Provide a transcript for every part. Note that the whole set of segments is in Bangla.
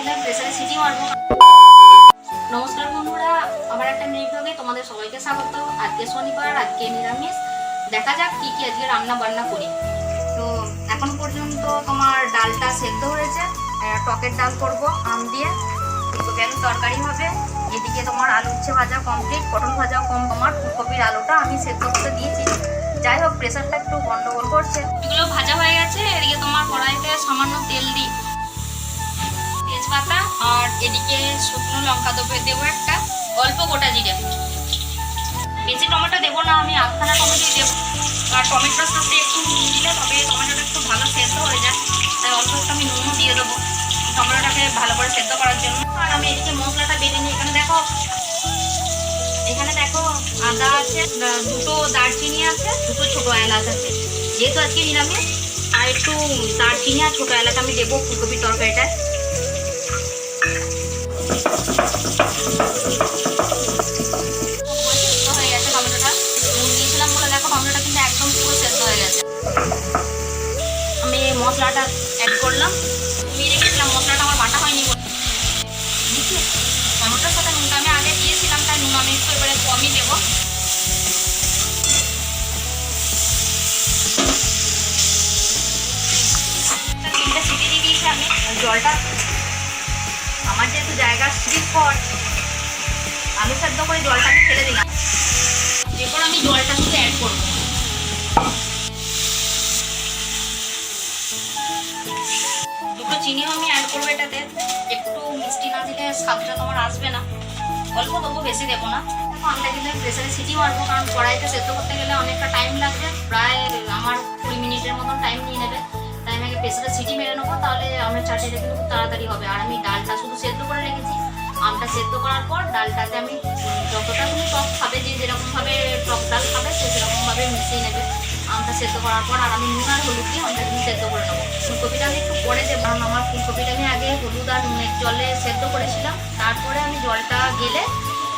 কিন্তু প্রেসারে সিটি মারবো। নমস্কার বন্ধুরা, আমার একটা মেয়ে ব্লগে তোমাদের সবাইকে স্বাগত। আজকে শনিবার, আজকে নিরামিষ। দেখা যাক কি কি আজকে রান্না বান্না করি। তো এখন পর্যন্ত তোমার ডালটা সেদ্ধ হয়েছে, টকের ডাল করব আম দিয়ে, ফুলকপি আলু তরকারি হবে। এদিকে তোমার আলু উচ্ছে ভাজা কমপ্লিট, পটল ভাজাও কম, তোমার ফুলকপির আলুটা আমি সেদ্ধ করতে দিয়েছি। যাই হোক, প্রেসারটা একটু গন্ডগোল করছে। এগুলো ভাজা হয়ে গেছে। এদিকে তোমার কড়াইতে সামান্য তেল দিই, তেজপাতা, আর এদিকে শুকনো লঙ্কা দেবো একটা, অল্প গোটা জিরে। বেশি টমেটো দেবো না, আমি আধখানা টমেটোই দেবো। আর টমেটোর সাথে একটু নুন দিলে তবে টমেটোটা একটু ভালো সেদ্ধ হয়ে যায়, তাই অল্প একটু আমি নুনও দিয়ে দেবো টমেটোটাকে ভালো করে সেদ্ধ করার জন্য। আর আমি এদিকে মশলাটা বেটে নিই। এখানে দেখো আদা আছে, দুটো দারচিনি আছে, দুটো ছোটো এলাচ আছে। যেহেতু আজকে নিরামিষ, আর একটু দারচিনি আর ছোটো এলাচ আমি দেবো ফুলকপির তরকারিটায়। হয়ে গেছে টমেটোটা, নুন দিয়েছিলাম বলে দেখো টমেটোটা কিন্তু একদম পুরো সেদ্ধ হয়ে গেছে। আমি এই মশলাটা অ্যাড করলাম। আমি রেখেছিলাম মশলাটা, আমার বাটা হয়নি বলে টমেটোর সাথে নুনটা আমি আগে দিয়েছিলাম, তাই নুন আমি একটু এবারে কমই দেবো। তিনটে সিটি দিয়ে দিয়েছি আমি। জলটা আমার যেহেতু জায়গা স্লিপ পর, আলু সেদ্ধ করে জলটা আমি ফেলে দিলাম। এরপর আমি জলটা শুধু অ্যাড করবো। দুটো চিনিও আমি অ্যাড করবো এটাতে। একটু মিষ্টি না দিলে স্বাদটা তোমার আসবে না, অল্প দেবো, বেশি দেবো না। আমটা কিন্তু প্রেসারে সিটি মারবো, কারণ কড়াইতে সেদ্ধ করতে গেলে অনেকটা টাইম লাগবে, প্রায় আমার 20 মিনিটের মতন টাইম নিয়ে নেবে। তাই আমি আগে প্রেসারে সিটি মেরে নেবো, তাহলে আমার চাটনিটা কিন্তু খুব তাড়াতাড়ি হবে। আর আমি ডালটা শুধু সেদ্ধ করে রেখেছি। আমটা সেদ্ধ করার পর ডালটাতে আমি যতটা তুমি টক খাবে, যে যেরকমভাবে টক ডাল খাবে সে সেরকমভাবে মিশিয়ে নেবে আমটা সেদ্ধ করার পর। আর আমি নুন আর হলুদ দিয়ে আমটা কিন্তু সেদ্ধ করে নেবো। ফুলকপিটা আমি একটু পরে দেবো, কারণ আমার ফুলকপিটা আমি আগে হলুদ আর নুনের জলে সেদ্ধ করেছিলাম, তারপরে আমি জলটা গেলে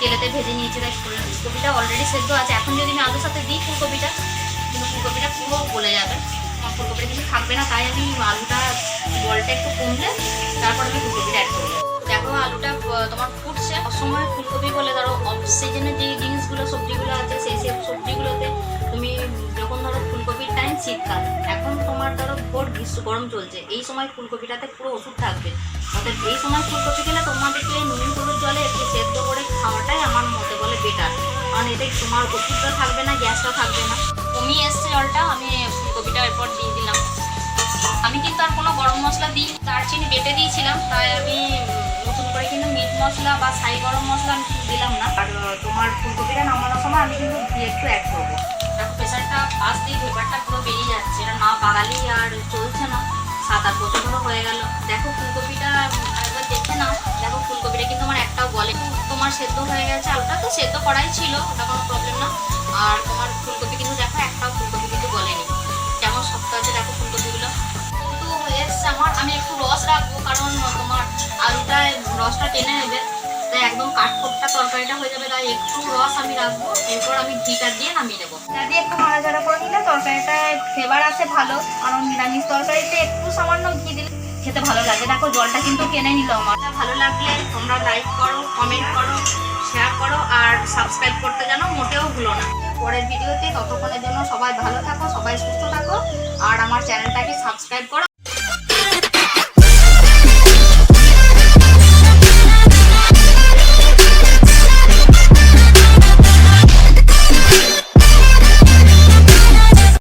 তেলেতে ভেজে নিয়েছি। তাই ফুলকপিটা অলরেডি সেদ্ধ আছে। এখন যদি আমি আলুর সাথে দিই ফুলকপিটা, কিন্তু ফুলকপিটা পুরো গলে যাবে, আমার ফুলকপিটা কিন্তু থাকবে না। তাই আমি আলুটা জলটা একটু কমলে তারপর আমি ফুলকপিটা অ্যাড করবো। দেখো আলুটা তোমার ফুটছে। অসময় ফুলকপি বলে ধরো অফ সিজনে যে জিনিসগুলো সবজিগুলো আছে, সেই সবজিগুলোতে তুমি যখন ধরো ফুলকপির টাইম শীতকাল, এখন তোমার ধরো ভোর গ্রীষ্ম গরম চলছে, এই সময় ফুলকপিটাতে পুরো ওষুধ থাকবে। অর্থাৎ এই সময় ফুলকপি খেলে তোমাদেরকে নুন হলুদ জলে একটু সেদ্ধ করে খাওয়াটাই আমার মতে বলে বেটার, কারণ এতে তোমার ওষুধটা থাকবে না, গ্যাসটা থাকবে না। কমিয়ে এসছে জলটা, আমি ফুলকপিটা এরপর দিয়ে দিলাম। আমি কিন্তু আর কোনো গরম মশলা দিই, দারচিনি বেটে দিয়েছিলাম, তাই আমি নতুন করে কিন্তু মিট মশলা বা ছাই গরম মশলা আমি দিলাম না। আর তোমার ফুলকপিটা নামানোর সময় আমি কিন্তু একটু অ্যাড করবো। দেখো প্রেসারটা ফার্স্ট দিয়ে ভেপারটা পুরো বেরিয়ে যাচ্ছে, এটা না বাগালি আর চলছে না, 7-8 বছর ধরে হয়ে গেল। দেখো ফুলকপিটা একবার দেখে নাও, দেখো ফুলকপিটা কিন্তু আমার একটাও গলে, তোমার সেদ্ধ হয়ে গেছে। আলুটা তো সেদ্ধ করাই ছিল, ওটা কোনো প্রবলেম না। আর তোমার ফুলকপি কিন্তু দেখো একটাও ফুলকপি কিন্তু গলেনি, কেমন শক্ত আছে দেখো ফুলকপিগুলো। কিন্তু এসছে আমার, আমি একটু রস রাখবো, কারণ তোমার আলুটায় রসটা টেনে নেবে, তাই একদম কাঠখোট্টা তরকারিটা হয়ে যাবে, তাই একটু রস আমি রাখবো। এরপর আমি ঘিটা দিয়ে নামিয়ে দেবো। ঘিটা দিয়ে একটু নাড়াচাড়া করে নিলে তরকারিটায় ফ্লেভার আসে ভালো, কারণ নিরামিষ তরকারিতে একটু সামান্য ঘি দিলে খেতে ভালো লাগে। দেখো জলটা কিন্তু টেনে নিল আমার। ভালো লাগলে তোমরা লাইক করো, কমেন্ট করো, শেয়ার করো, আর সাবস্ক্রাইব করতে যেন মোটেও ভুলো না। পরের ভিডিওতে ততক্ষণের জন্য সবাই ভালো থাকো, সবাই সুস্থ থাকো, আর আমার চ্যানেলটাকে সাবস্ক্রাইব করো।